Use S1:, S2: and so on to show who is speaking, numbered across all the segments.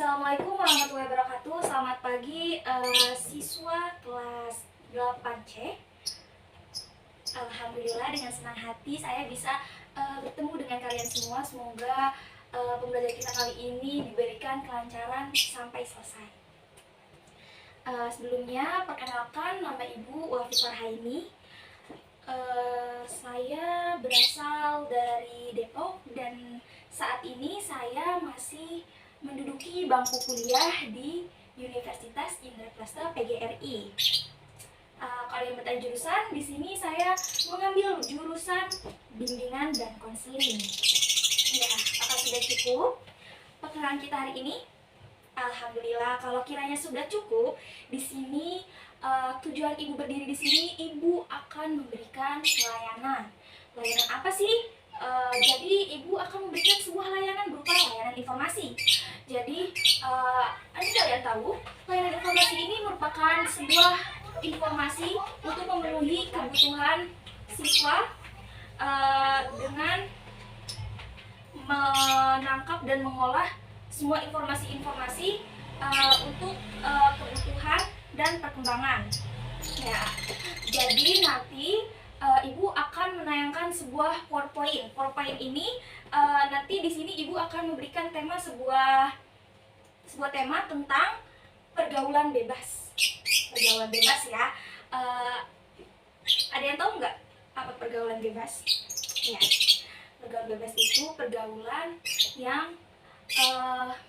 S1: Assalamualaikum warahmatullahi wabarakatuh. Selamat pagi siswa kelas 8C. Alhamdulillah dengan senang hati saya bisa bertemu dengan kalian semua. Semoga pembelajaran kita kali ini diberikan kelancaran sampai selesai. Sebelumnya perkenalkan, nama Ibu Wafi Farhaini. Saya berasal dari Depok dan saat ini saya masih menduduki bangku kuliah di Universitas Indraprasta PGRI. Kalau yang bertanya jurusan, di sini saya mengambil jurusan bimbingan dan konseling. Ya, apakah sudah cukup perkenalan kita hari ini? Alhamdulillah, kalau kiranya sudah cukup, di sini tujuan Ibu berdiri di sini, Ibu akan memberikan pelayanan. Pelayanan apa sih? Jadi Ibu akan memberikan sebuah layanan berupa layanan informasi. Jadi kalian tahu, layanan informasi ini merupakan sebuah informasi untuk memenuhi kebutuhan siswa dengan menangkap dan mengolah semua informasi-informasi untuk kebutuhan dan perkembangan. Ya, jadi nanti Ibu akan menayangkan sebuah PowerPoint. PowerPoint ini nanti di sini Ibu akan memberikan tema sebuah tema tentang pergaulan bebas. Pergaulan bebas ya. Ada yang tahu nggak apa pergaulan bebas? Ya, pergaulan bebas itu pergaulan yang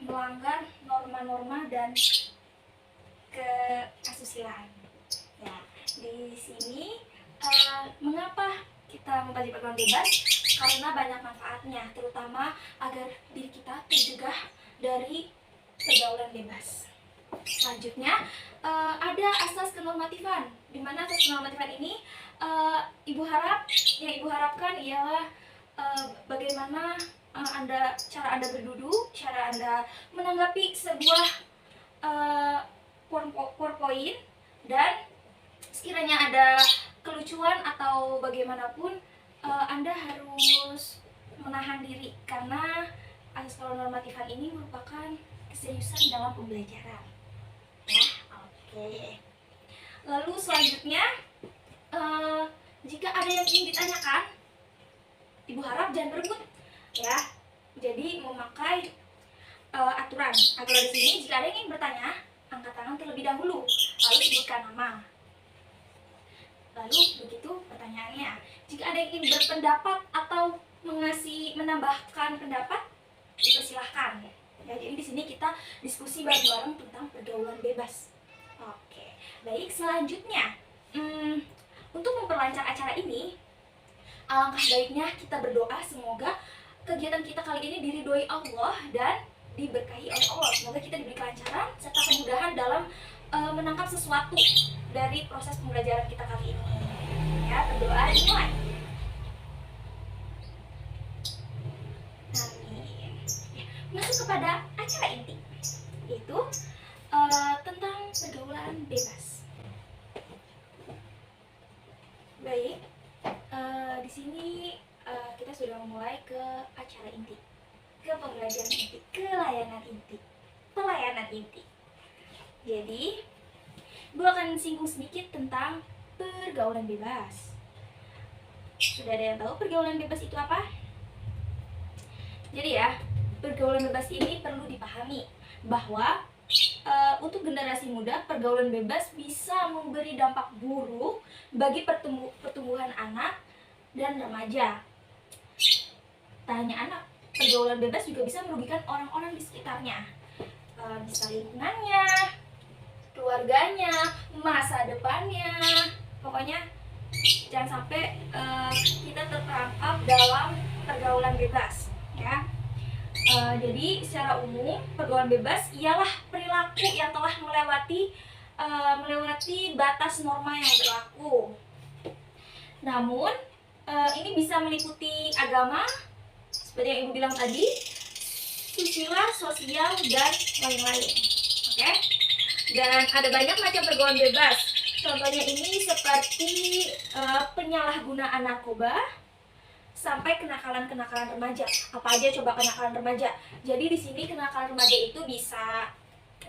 S1: melanggar norma-norma dan keasusilaan. Ya, di sini mengapa kita mempelajari pergaulan bebas? Karena banyak manfaatnya, terutama agar diri kita tercegah dari pergaulan bebas. Selanjutnya ada asas kenormatifan, di mana asas kenormatifan ini Ibu harapkan ialah bagaimana cara Anda berduduk, cara Anda menanggapi sebuah PowerPoint, dan sekiranya ada kelucuan atau bagaimanapun Anda harus menahan diri, karena asas kenormatifan ini merupakan keseriusan dalam pembelajaran. Ya, oke. Lalu selanjutnya, jika ada yang ingin ditanyakan, Ibu harap jangan berebut, ya. Jadi memakai aturan di sini, jika ada yang ingin bertanya, angkat tangan terlebih dahulu, lalu sebutkan nama. Lalu begitu pertanyaannya. Jika ada yang ingin berpendapat atau menambahkan pendapat, dipersilahkan. Ya, jadi di sini kita diskusi bareng-bareng tentang pergaulan bebas. Oke, baik, selanjutnya untuk memperlancar acara ini, alangkah baiknya kita berdoa semoga kegiatan kita kali ini diridhoi Allah dan diberkahi oleh Allah. Semoga kita diberi kelancaran serta kemudahan dalam menangkap sesuatu dari proses pembelajaran kita kali ini. Ya, berdoa dimulai. Amin. Ya, masuk kepada acara inti, yaitu tentang pergaulan bebas. Baik, di sini kita sudah memulai ke acara inti, ke pembelajaran inti, ke layanan inti, pelayanan inti. Jadi, Ibu akan singgung sedikit tentang pergaulan bebas. Sudah ada yang tahu pergaulan bebas itu apa? Jadi ya, pergaulan bebas ini perlu dipahami bahwa untuk generasi muda, pergaulan bebas bisa memberi dampak buruk bagi pertumbuhan anak dan remaja. Tak hanya anak, pergaulan bebas juga bisa merugikan orang-orang di sekitarnya, bisa lingkungannya, keluarganya, masa depannya. Pokoknya jangan sampai kita terperangkap dalam pergaulan bebas, ya. Jadi secara umum pergaulan bebas ialah perilaku yang telah melewati batas norma yang berlaku. Namun ini bisa meliputi agama, seperti yang Ibu bilang tadi, susila, sosial, dan lain-lain. Oke? Dan ada banyak macam pergaulan bebas. Contohnya ini seperti penyalahgunaan narkoba, sampai kenakalan-kenakalan remaja. Apa aja coba kenakalan remaja? Jadi di sini kenakalan remaja itu bisa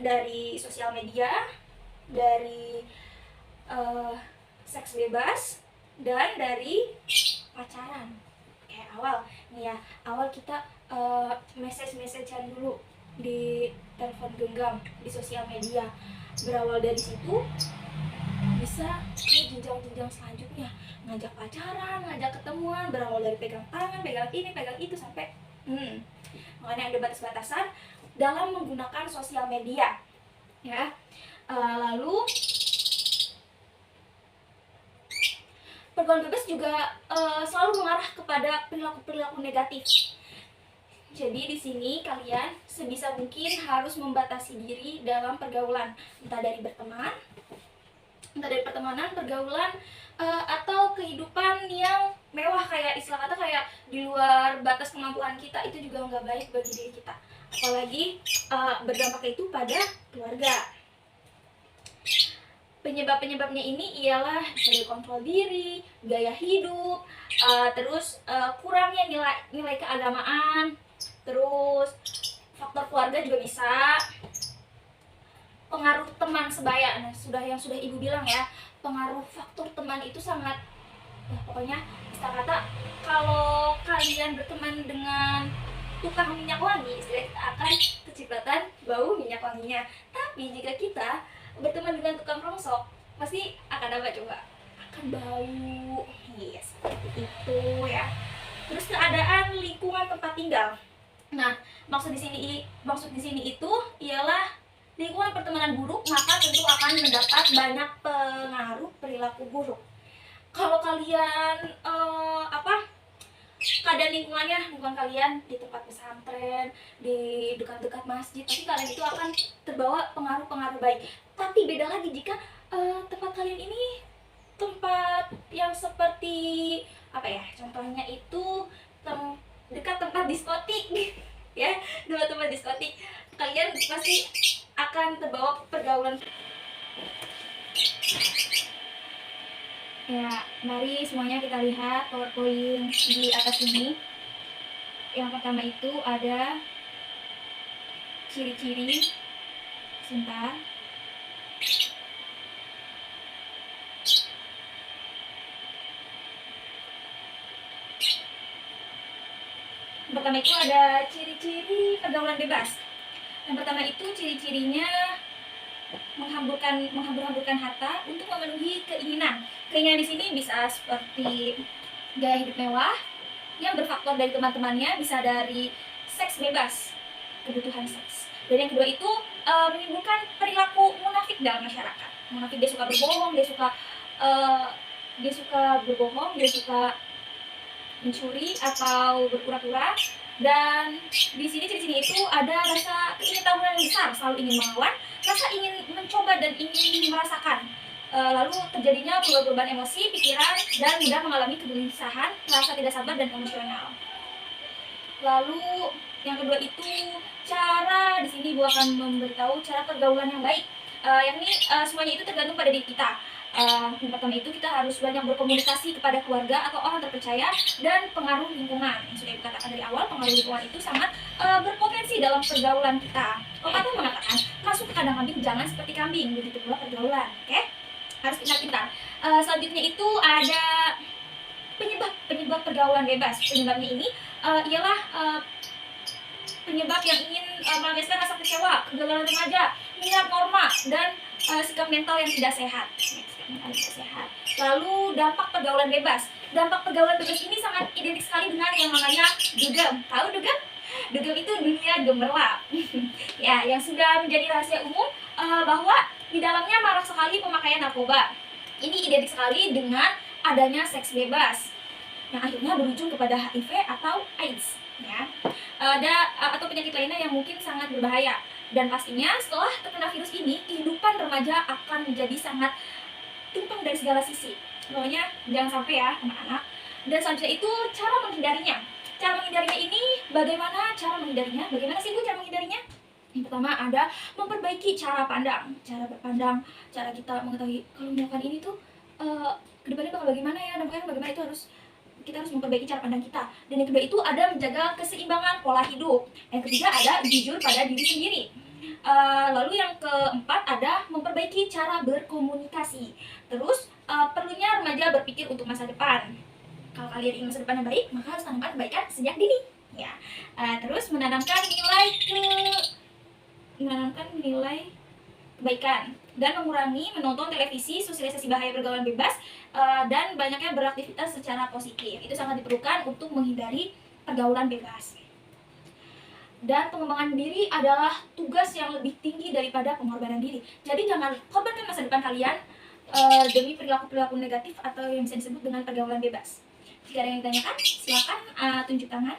S1: dari sosial media, dari seks bebas, dan dari pacaran. Kayak awal nih ya, awal kita message-messagean dulu di telepon genggam, di sosial media. Berawal dari situ bisa ke jenjang-jenjang selanjutnya, ngajak pacaran, ngajak ketemuan, berawal dari pegang tangan, pegang ini, pegang itu, sampai makanya ada batas-batasan dalam menggunakan sosial media ya. Lalu pergaulan bebas juga selalu mengarah kepada perilaku-perilaku negatif. Jadi di sini kalian sebisa mungkin harus membatasi diri dalam pergaulan, entah dari berteman, entah dari pertemanan, pergaulan, atau kehidupan yang mewah, kayak istilah kata kayak di luar batas kemampuan kita, itu juga nggak baik bagi diri kita. Apalagi berdampak itu pada keluarga. Penyebab-penyebabnya ini ialah dari kontrol diri, gaya hidup, terus kurangnya nilai keagamaan, terus faktor keluarga juga bisa, pengaruh teman sebaya. Nah, yang sudah ibu bilang ya, pengaruh faktor teman itu sangat, pokoknya istilah kata kalau kalian berteman dengan tukang minyak wangi, kita akan kecipratan bau minyak wanginya. Tapi jika kita berteman dengan tukang rongsok, pasti akan apa coba? Akan bau. Yes, seperti itu ya. Terus keadaan lingkungan tempat tinggal. Nah, maksud di sini itu ialah lingkungan pertemanan buruk, maka tentu akan mendapat banyak pengaruh perilaku buruk. Kalau kalian keadaan lingkungan kalian di tempat pesantren, di dekat-dekat masjid, pasti kalian itu akan terbawa pengaruh-pengaruh baik. Tapi beda lagi jika tempat kalian ini tempat yang seperti apa ya? Contohnya itu dekat tempat diskotik ya, tempat diskotik, kalian pasti akan terbawa pergaulan. Ya, mari semuanya kita lihat PowerPoint di atas ini. Yang pertama itu ada ciri-ciri. Sebentar. Yang pertama itu ada ciri-ciri pergaulan bebas. Yang pertama itu ciri-cirinya menghambur-hamburkan harta untuk memenuhi keinginan. Keinginan di sini bisa seperti gaya hidup mewah yang berfaktor dari teman-temannya, bisa dari seks bebas, kebutuhan seks. Dan yang kedua itu menimbulkan perilaku munafik dalam masyarakat. Munafik, dia suka berbohong, dia suka mencuri atau berpura-pura. Dan di sini ciri-ciri itu ada rasa keingin-tahuan yang besar, selalu ingin melawan, rasa ingin mencoba dan ingin merasakan. Lalu terjadinya perubahan emosi, pikiran, dan mudah mengalami kegelisahan, rasa tidak sabar dan emosional. Lalu yang kedua itu cara, di sini gua akan memberitahu cara pergaulan yang baik. Yang ini semuanya itu tergantung pada diri kita. Yang pertama itu kita harus banyak berkomunikasi kepada keluarga atau orang terpercaya, dan pengaruh lingkungan. Yang sudah dikatakan dari awal, pengaruh lingkungan itu sangat berpotensi dalam pergaulan kita. Pepatah mengatakan, masuk ke kandang kambing jangan seperti kambing, begitu pula pergaulan. Oke? Harus pintar-pintar. Selanjutnya itu ada penyebab pergaulan bebas. Penyebabnya ini ialah penyebab yang ingin melampiaskan rasa kecewa, kegagalan remaja, minat norma, dan sikap mental yang tidak sehat. Lalu dampak pergaulan bebas. Dampak pergaulan bebas ini sangat identik sekali dengan yang namanya dugem. Tahu dugem? Dugem itu dunia gemerlap. Ya, yang sudah menjadi rahasia umum bahwa di dalamnya marak sekali pemakaian narkoba. Ini identik sekali dengan adanya seks bebas. Nah, akhirnya berujung kepada HIV atau AIDS. Ya. Atau penyakit lainnya yang mungkin sangat berbahaya. Dan pastinya setelah terkena virus ini, kehidupan remaja akan menjadi sangat tumpang dari segala sisi. Pokoknya jangan sampai ya anak-anak. Dan selanjutnya itu cara menghindarinya. Cara menghindarinya ini bagaimana cara menghindarinya? Bagaimana sih Bu cara menghindarinya? Yang pertama ada memperbaiki cara pandang, cara berpandang, cara kita mengetahui kalau melakukan ini tuh kedepannya bakal bagaimana ya, dampaknya bagaimana, itu harus kita harus memperbaiki cara pandang kita. Dan yang kedua itu ada menjaga keseimbangan pola hidup. Yang ketiga ada jujur pada diri sendiri. Lalu yang keempat ada memperbaiki cara berkomunikasi. Terus perlunya remaja berpikir untuk masa depan. Kalau kalian ingin masa depan yang baik, maka harus tanamkan kebaikan sejak dini. Ya. Terus menanamkan nilai kebaikan dan mengurangi menonton televisi, sosialisasi bahaya pergaulan bebas, dan banyaknya beraktivitas secara positif. Itu sangat diperlukan untuk menghindari pergaulan bebas. Dan pengembangan diri adalah tugas yang lebih tinggi daripada pengorbanan diri. Jadi jangan korbankan masa depan kalian demi perilaku-perilaku negatif atau yang bisa disebut dengan pergaulan bebas. Jika ada yang ditanyakan, silakan tunjuk tangan.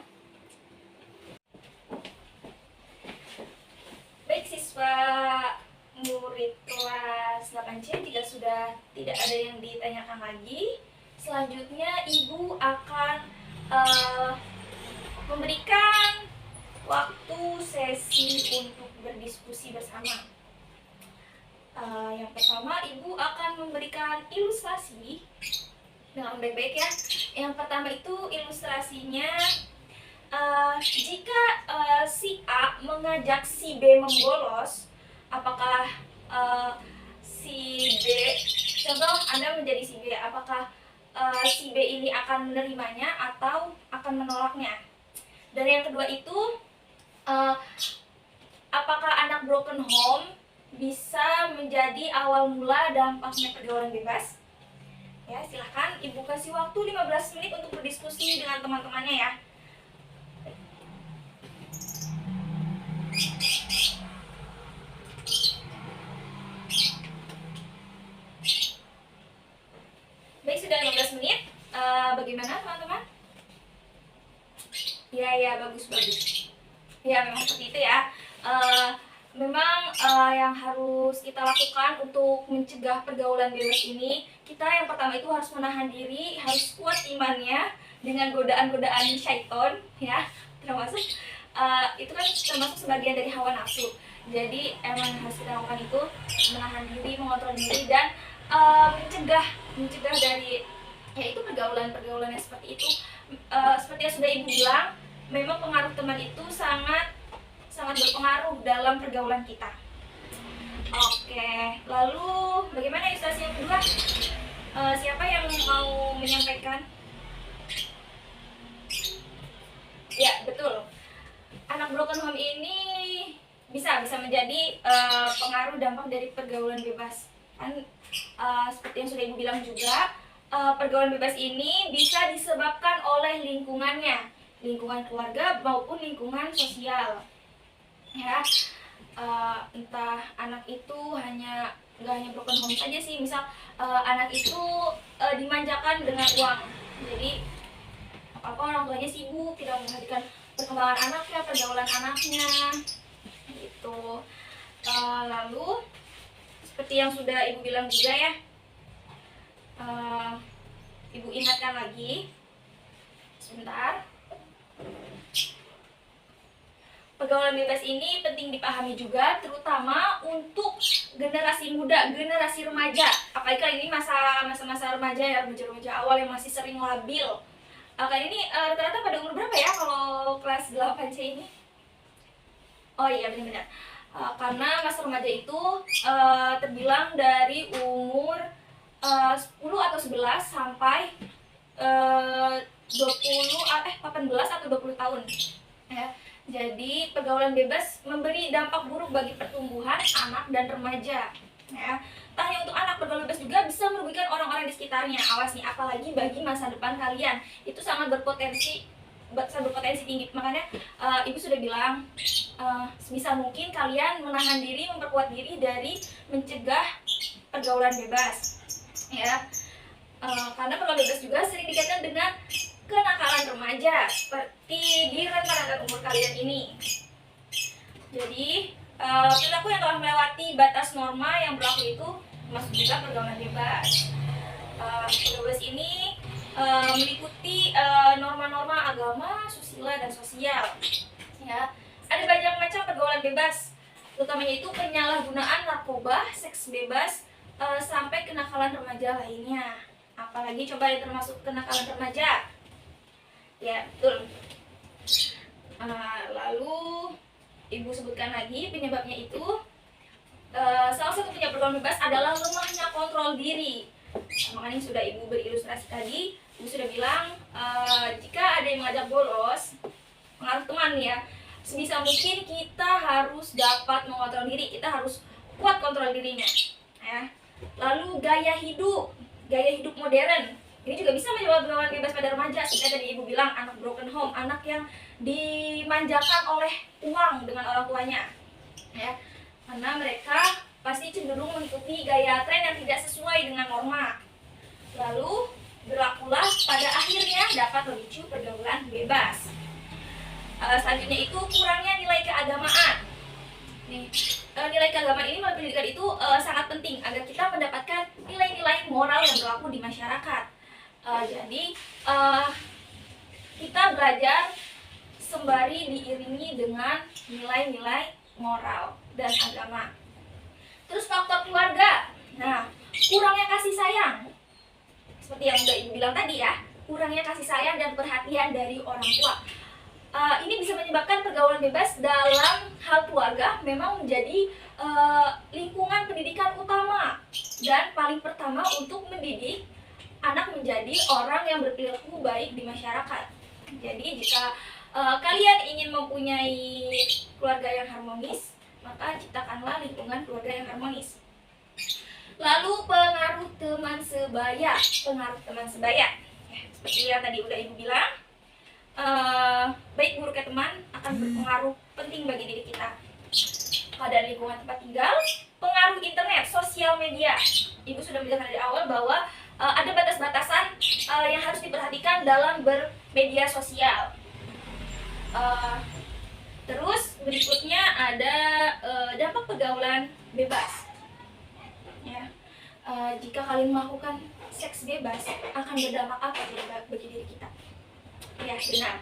S1: Baik siswa murid kelas 8C, jika sudah tidak ada yang ditanyakan lagi, selanjutnya Ibu akan memberikan waktu sesi untuk berdiskusi bersama. Yang pertama, Ibu akan memberikan ilustrasi dengan baik-baik ya. Yang pertama itu ilustrasinya, jika si A mengajak si B membolos, apakah si B, contoh Anda menjadi si B, apakah si B ini akan menerimanya atau akan menolaknya? Dan yang kedua itu, apakah anak broken home bisa menjadi awal mula dampaknya pergaulan bebas? Ya, silahkan Ibu kasih waktu 15 menit untuk berdiskusi dengan teman-temannya ya. Baik, sudah 15 menit. Bagaimana teman-teman? Ya, bagus. Ya, memang seperti itu ya. Memang yang harus kita lakukan untuk mencegah pergaulan bebas ini, kita yang pertama itu harus menahan diri, harus kuat imannya dengan godaan-godaan syaiton ya, termasuk itu kan termasuk sebagian dari hawa nafsu. Jadi emang yang harus kita lakukan itu menahan diri, mengontrol diri, dan mencegah dari yaitu pergaulan yang seperti itu. Seperti yang sudah Ibu bilang, memang pengaruh teman itu sangat berpengaruh dalam pergaulan kita. Oke, lalu bagaimana ilustrasi yang kedua? Siapa yang mau menyampaikan? Ya, betul. Anak broken home ini bisa menjadi pengaruh dampak dari pergaulan bebas. Kan seperti yang sudah Ibu bilang juga, pergaulan bebas ini bisa disebabkan oleh lingkungannya, lingkungan keluarga maupun lingkungan sosial. Ya, entah anak itu nggak hanya broken home saja sih, misal anak itu dimanjakan dengan uang, jadi apa orang tuanya sibuk tidak memperhatikan perkembangan anaknya, pergaulan anaknya gitu. Lalu seperti yang sudah Ibu bilang juga ya, Ibu ingatkan lagi sebentar. Pergaulan bebas ini penting dipahami juga, terutama untuk generasi muda, generasi remaja. Apalagi kali ini masa-masa remaja ya, remaja awal yang masih sering labil. Kali ini rata-rata pada umur berapa ya kalau kelas 8C ini? Oh iya, benar-benar. Karena masa remaja itu terbilang dari umur 10 atau 11 sampai 18 atau 20 tahun. Ya. Jadi pergaulan bebas memberi dampak buruk bagi pertumbuhan anak dan remaja. Ya. Tak hanya untuk anak, pergaulan bebas juga bisa merugikan orang-orang di sekitarnya. Awas nih, apalagi bagi masa depan kalian. Itu sangat berpotensi tinggi. Makanya Ibu sudah bilang, sebisa mungkin kalian menahan diri, memperkuat diri dari mencegah pergaulan bebas. Ya. Karena pergaulan bebas juga sering dikaitkan dengan kenakalan remaja seperti di rentang umur kalian ini. Jadi perilaku yang telah melewati batas norma yang berlaku itu masuk juga pergaulan bebas. Pergaulan bebas ini meliputi norma-norma agama, susila, dan sosial. Ya, ada banyak macam pergaulan bebas, utamanya itu penyalahgunaan narkoba, seks bebas, sampai kenakalan remaja lainnya. Apalagi coba yang termasuk kenakalan remaja? Ya, betul. Lalu ibu sebutkan lagi penyebabnya itu, salah satu penyebab pergaulan bebas adalah lemahnya kontrol diri. Makanya sudah ibu berilustrasi tadi, ibu sudah bilang jika ada yang mengajak bolos, pengaruh teman ya, sebisa mungkin kita harus dapat mengontrol diri, kita harus kuat kontrol dirinya. Ya. Lalu gaya hidup modern. Ini juga bisa menyebabkan pergaulan bebas pada remaja. Seperti tadi ibu bilang, anak broken home, anak yang dimanjakan oleh uang dengan orang tuanya. Ya, karena mereka pasti cenderung mengikuti gaya tren yang tidak sesuai dengan norma. Lalu berlakulah pada akhirnya dapat memicu pergaulan bebas. Selanjutnya itu kurangnya nilai keagamaan. Nih, nilai keagamaan ini melalui pendidikan itu sangat penting agar kita mendapatkan nilai-nilai moral yang berlaku di masyarakat. Jadi kita belajar sembari diiringi dengan nilai-nilai moral dan agama. Terus faktor keluarga. Nah, kurangnya kasih sayang. Seperti yang udah ibu bilang tadi ya, kurangnya kasih sayang dan perhatian dari orang tua. Ini bisa menyebabkan pergaulan bebas dalam hal keluarga memang menjadi lingkungan pendidikan utama dan paling pertama untuk mendidik anak menjadi orang yang berperilaku baik di masyarakat. Jadi jika kalian ingin mempunyai keluarga yang harmonis, maka ciptakanlah lingkungan keluarga yang harmonis. Lalu pengaruh teman sebaya. Ya, seperti yang tadi udah ibu bilang, baik buruknya teman akan berpengaruh penting bagi diri kita. Pada lingkungan tempat tinggal, pengaruh internet, sosial media. Ibu sudah menjelaskan dari awal bahwa ada batas-batasan yang harus diperhatikan dalam bermedia sosial. Terus berikutnya ada dampak pergaulan bebas. Ya, jika kalian melakukan seks bebas, akan berdampak apa bagi diri kita? Ya, benar,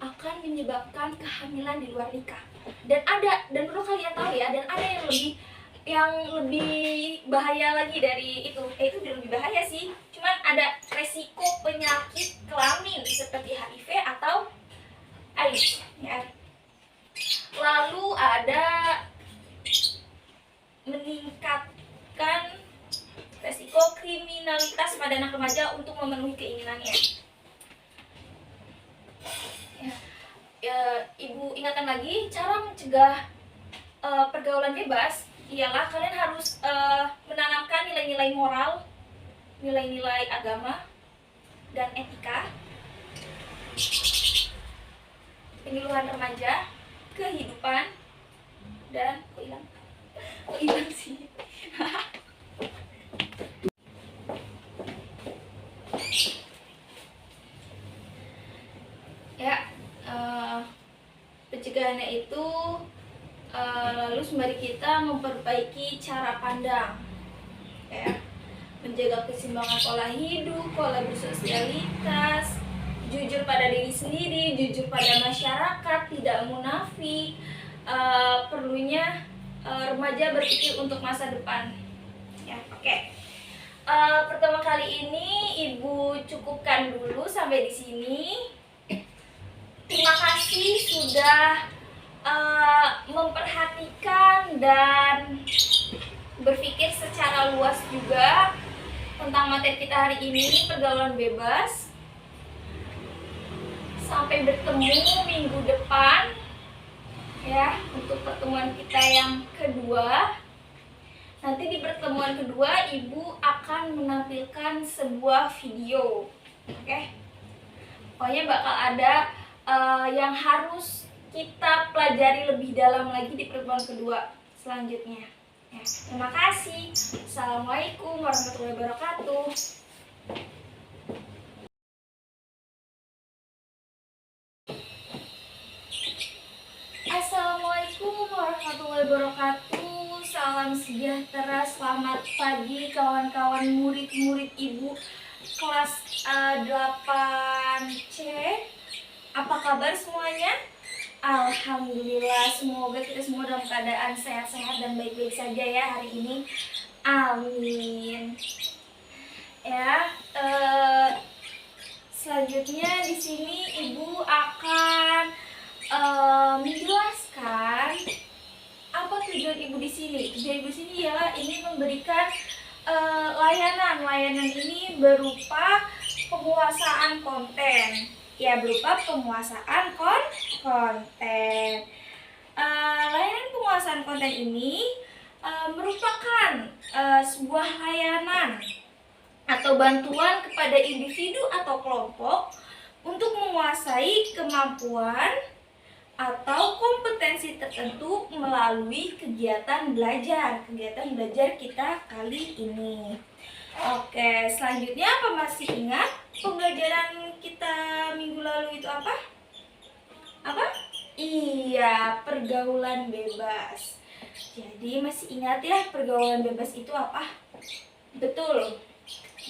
S1: akan menyebabkan kehamilan di luar nikah. Dan perlu kalian tahu ya, dan ada yang lebih bahaya lagi dari itu. Itu lebih bahaya sih. Cuman ada resiko penyakit kelamin seperti HIV atau AIDS. Ya. Lalu ada meningkatkan resiko kriminalitas pada anak remaja untuk memenuhi keinginannya. Ibu ingatkan lagi, cara mencegah pergaulan bebas ialah kalian harus menanamkan nilai-nilai moral, nilai-nilai agama, dan etika, penyuluhan remaja, kehidupan, dan kok hilang sih? Ya, pencegahannya itu lalu sembari kita memperbaiki cara pandang, ya, menjaga keseimbangan pola hidup, pola bersosialitas, jujur pada diri sendiri, jujur pada masyarakat, tidak munafik. Perlunya remaja berpikir untuk masa depan. Ya, oke. Pertama kali ini ibu cukupkan dulu sampai di sini. Terima kasih sudah memperhatikan dan berpikir secara luas juga tentang materi kita hari ini, pergaulan bebas. Sampai bertemu minggu depan ya, untuk pertemuan kita yang kedua. Nanti di pertemuan kedua ibu akan menampilkan sebuah video. Oke, pokoknya bakal ada yang harus kita pelajari lebih dalam lagi di pertemuan kedua selanjutnya. Ya, terima kasih. Assalamualaikum warahmatullahi wabarakatuh. Assalamualaikum warahmatullahi wabarakatuh. Salam sejahtera, selamat pagi kawan-kawan murid-murid ibu kelas 8C. Apa kabar semuanya? Alhamdulillah, semoga kita semua dalam keadaan sehat-sehat dan baik-baik saja ya hari ini. Amin. Ya, Selanjutnya di sini Ibu akan menjelaskan apa tujuan Ibu di sini. Tujuan Ibu di sini ialah ini memberikan layanan. Layanan ini berupa penguasaan konten. Ya, berupa penguasaan konten. Layanan penguasaan konten ini merupakan sebuah layanan atau bantuan kepada individu atau kelompok untuk menguasai kemampuan atau kompetensi tertentu melalui kegiatan belajar kita kali ini. Oke, selanjutnya apa masih ingat pembelajaran kita minggu lalu itu apa? Iya, pergaulan bebas. Jadi masih ingat ya pergaulan bebas itu apa? Betul.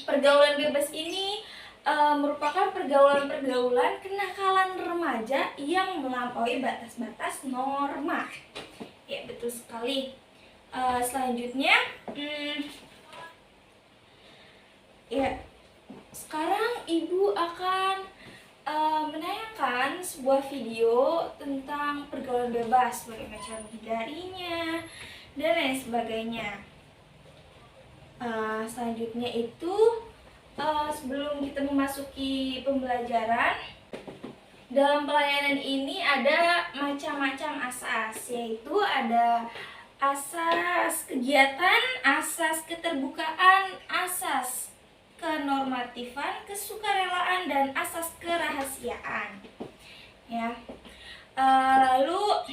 S1: Pergaulan bebas ini merupakan pergaulan-pergaulan kenakalan remaja yang melampaui batas-batas norma. Ya, betul sekali. Selanjutnya, ya, sekarang Ibu akan menayangkan sebuah video tentang pergaulan bebas, bagaimana cara menghindarinya, dan lain sebagainya. Selanjutnya itu sebelum kita memasuki pembelajaran, dalam pelayanan ini ada macam-macam asas, yaitu ada asas kegiatan, asas keterbukaan, asas kenormatifan, kesukarelaan, dan asas kerahasiaan. Ya, lalu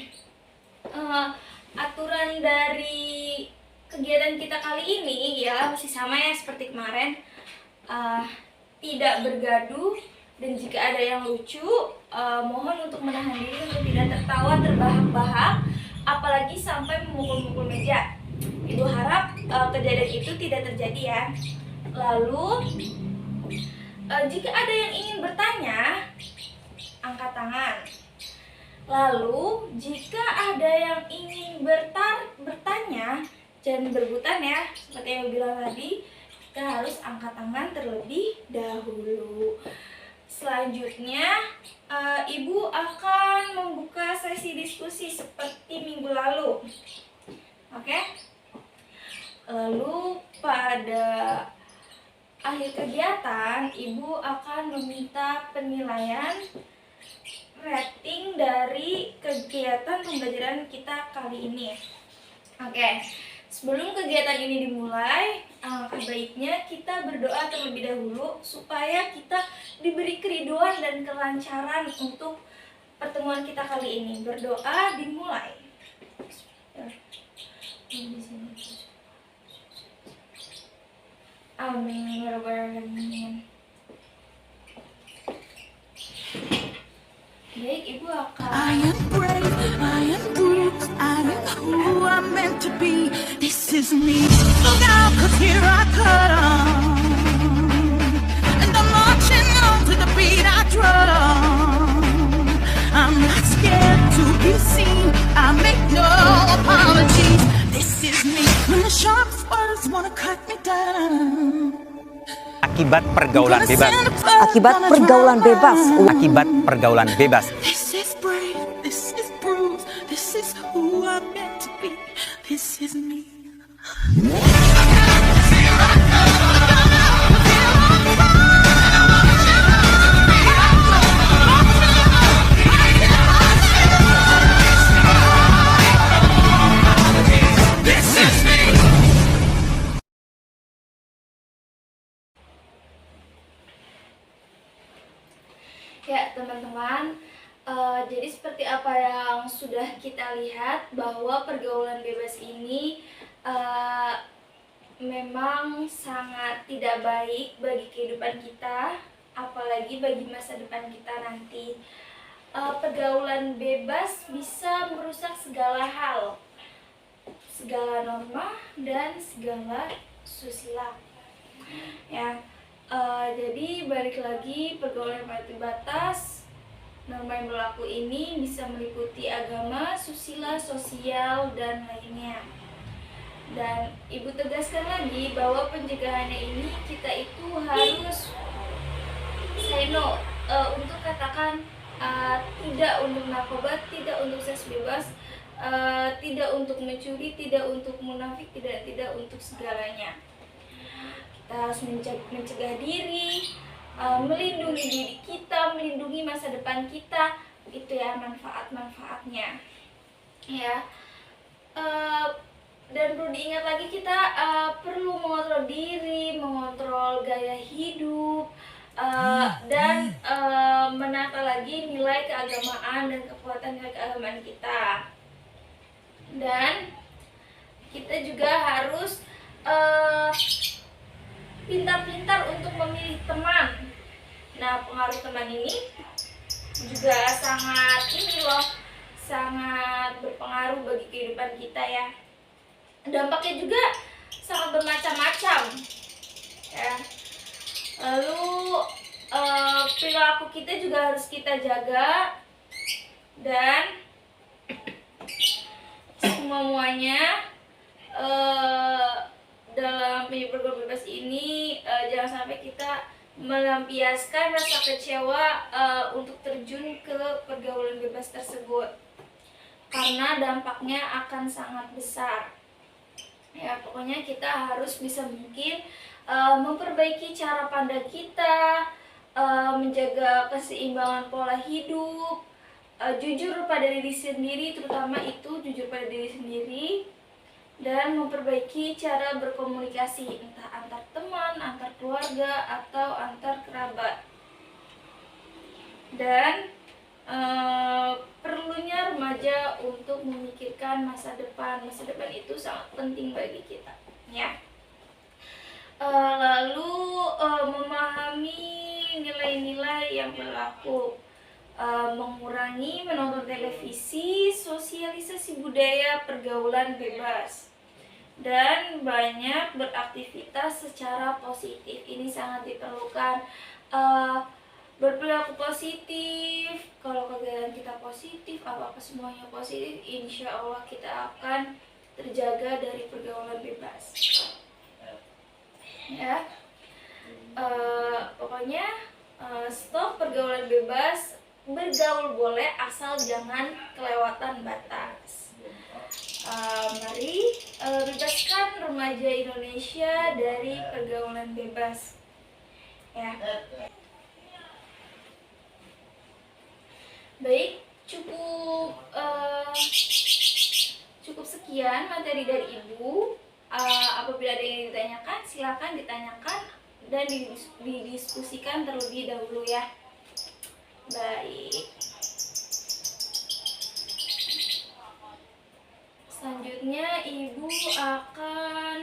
S1: aturan dari kegiatan kita kali ini ya masih sama ya seperti kemarin. Tidak bergaduh, dan jika ada yang lucu mohon untuk menahan diri untuk tidak tertawa terbahak-bahak, apalagi sampai memukul-mukul meja. Ibu harap kejadian itu tidak terjadi ya. Lalu jika ada yang ingin bertanya, angkat tangan. Lalu jika ada yang ingin bertanya, jangan berebutan ya, seperti yang bilang tadi, kita harus angkat tangan terlebih dahulu. Selanjutnya, Ibu akan membuka sesi diskusi seperti minggu lalu. Oke? Lalu pada akhir kegiatan, Ibu akan meminta penilaian rating dari kegiatan pembelajaran kita kali ini. Oke. Sebelum kegiatan ini dimulai, alangkah baiknya kita berdoa terlebih dahulu supaya kita diberi keriduan dan kelancaran untuk pertemuan kita kali ini. Berdoa dimulai. Amin ya rabbal alamin. Baik, Ibu akan
S2: I am brave, I am bruised, I am who I'm meant to be. This is me. Look out, 'cause here I come. And I'm marching on to the beat I drum. I'm not scared to be seen, I make no apologies. This is me. When the sharpest words wanna cut me down.
S3: Akibat pergaulan bebas.
S4: Akibat pergaulan bebas.
S3: Akibat pergaulan bebas.
S2: This is brave, this is bruised, this is who I'm meant to be. This is me.
S1: Ya teman-teman, jadi seperti apa yang sudah kita lihat bahwa pergaulan bebas ini memang sangat tidak baik bagi kehidupan kita, apalagi bagi masa depan kita nanti. Pergaulan bebas bisa merusak segala hal, segala norma dan segala susila. Ya. Jadi balik lagi, pergaulan yang terbatas, norma yang berlaku ini bisa meliputi agama, susila, sosial, dan lainnya. Dan Ibu tegaskan lagi bahwa pencegahannya ini kita itu harus say no, untuk katakan tidak untuk narkoba, tidak untuk seks bebas, tidak untuk mencuri, tidak untuk munafik, tidak untuk segalanya. Kita harus mencegah diri, melindungi diri kita, melindungi masa depan kita. Itu ya manfaat-manfaatnya ya. Dan perlu diingat lagi, kita perlu mengontrol diri, mengontrol gaya hidup, dan menata lagi nilai keagamaan dan kekuatan nilai keagamaan kita. Dan kita juga harus pintar-pintar untuk memilih teman. Nah, pengaruh teman ini juga sangat berpengaruh bagi kehidupan kita ya. Dampaknya juga sangat bermacam-macam ya. Lalu perilaku kita juga harus kita jaga, dan semuanya dalam pergaulan bebas ini jangan sampai kita melampiaskan rasa kecewa untuk terjun ke pergaulan bebas tersebut, karena dampaknya akan sangat besar ya. Pokoknya kita harus bisa mungkin memperbaiki cara pandang kita, menjaga keseimbangan pola hidup, jujur pada diri sendiri, terutama itu jujur pada diri sendiri, dan memperbaiki cara berkomunikasi, entah antar teman, antar keluarga, atau antar kerabat. Dan perlunya remaja untuk memikirkan masa depan. Masa depan itu sangat penting bagi kita ya. Lalu memahami nilai-nilai yang berlaku, mengurangi menonton televisi, sosialisasi budaya pergaulan bebas, dan banyak beraktivitas secara positif. Ini sangat diperlukan. Berperilaku positif, kalau kegiatan kita positif, apa-apa semuanya positif, insya Allah kita akan terjaga dari pergaulan bebas ya. Pokoknya stop pergaulan bebas, bergaul boleh asal jangan kelewatan batas. Mari bebaskan remaja Indonesia dari pergaulan bebas ya. Baik, cukup sekian materi dari Ibu. Apabila ada yang ditanyakan, silakan ditanyakan dan didiskusikan terlebih dahulu ya. Baik. Selanjutnya Ibu akan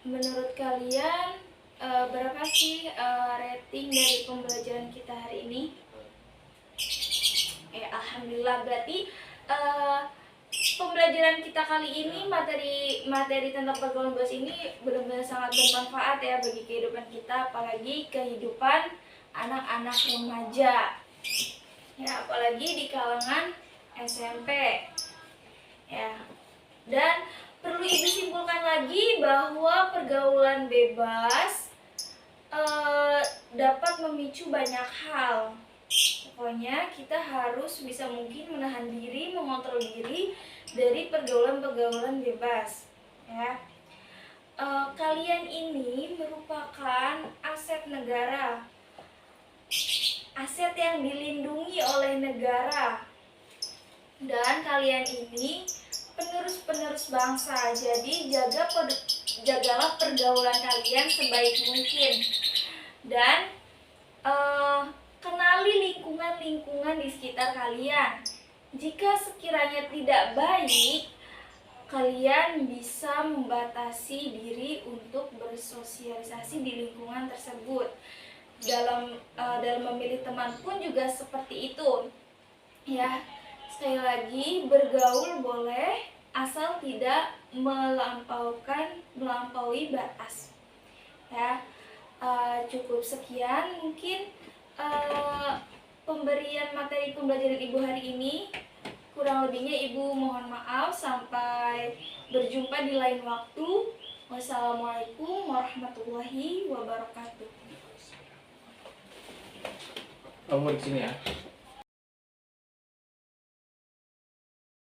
S1: menurut kalian berapa sih rating dari pembelajaran kita hari ini? Alhamdulillah, berarti pembelajaran kita kali ini, materi tentang pergaulan bebas ini benar-benar sangat bermanfaat ya bagi kehidupan kita, apalagi kehidupan anak-anak remaja ya, apalagi di kalangan SMP ya. Dan perlu Ibu simpulkan lagi bahwa pergaulan bebas dapat memicu banyak hal. Pokoknya kita harus bisa mungkin menahan diri, mengontrol diri dari pergaulan-pergaulan bebas ya. Kalian ini merupakan aset negara, aset yang dilindungi oleh negara, dan kalian ini penerus bangsa. Jadi jagalah pergaulan kalian sebaik mungkin, dan kenali lingkungan di sekitar kalian. Jika sekiranya tidak baik, kalian bisa membatasi diri untuk bersosialisasi di lingkungan tersebut. Dalam memilih teman pun juga seperti itu ya. Sekali lagi, bergaul boleh asal tidak melampaui batas ya. Cukup sekian mungkin pemberian materi pembelajaran Ibu hari ini. Kurang lebihnya Ibu mohon maaf. Sampai berjumpa di lain waktu. Wassalamualaikum warahmatullahi wabarakatuh.
S5: Kamu di sini ya.